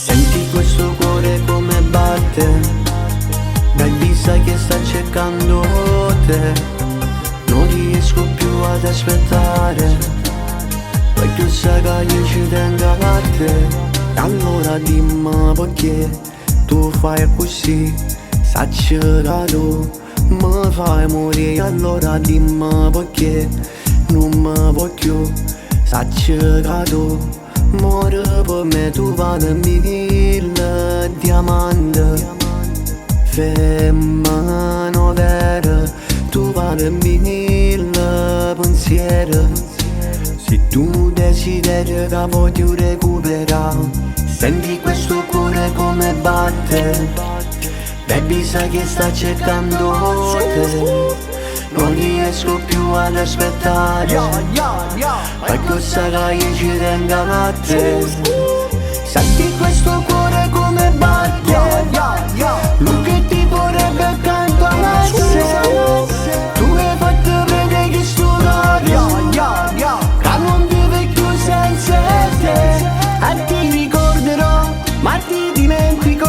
Senti questo cuore come batte, baby sai che sta cercando te. Non riesco più ad aspettare, perché sai che io ci tengo a te. Allora dimmi perché tu fai così, sacci che tu mi fai morire. Allora dimmi perché non mi vuoi più, sacci che tu muori per me. Tu vale mille diamanti, femmina vera, tu vale mille pensieri. Se tu desideri che voglio recuperare, senti questo cuore come batte, baby sai che sta cercando te. Non riesco più ad aspettare, perché sai che io ci tengo a te. Senti questo cuore come batte, lui che ti vorrebbe accanto a sé. Tu hai fatto vedere che sto cuore che non vive più senza te. E ti ricorderò, ma ti dimentico,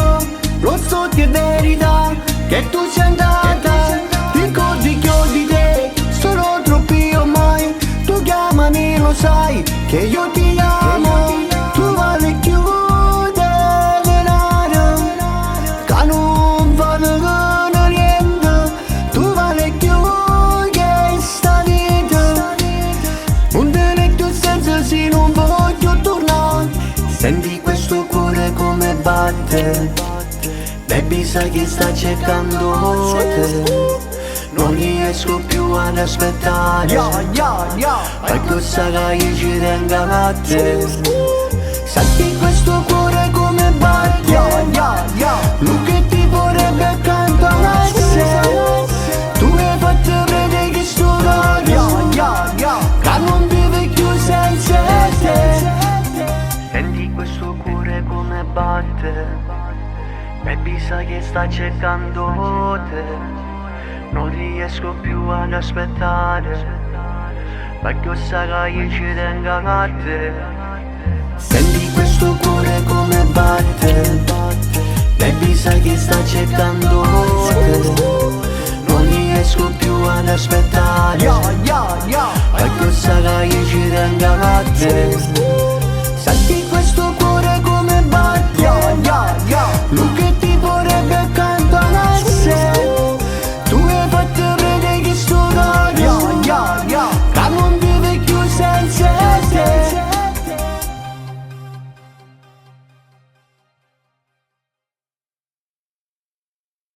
lo so che è verità, che tu sei andata. Ricordi che ho di te, sono troppi ormai. Tu chiamami, lo sai, che io ti amo. Tu vale più del denaro, che non vale niente. Tu vale più che sta vita, non te ne più senza se non voglio tornare. Senti questo cuore come batte, baby sai che sta cercando te. Non riesco più ad aspettare, perché sai che io ci tengo a te. Senti questo cuore come batte, lui che ti vorrebbe accanto a sé. Tu hai fatto vedere che sto cuore che non vive più senza te. Senti questo cuore come batte, baby sai che sta cercando te. Non riesco più ad aspettare, perché sai che io ci tengo a te. Senti questo cuore come batte, baby sai che sta cercando te. Non riesco più ad aspettare, perché sai che io ci tengo a te.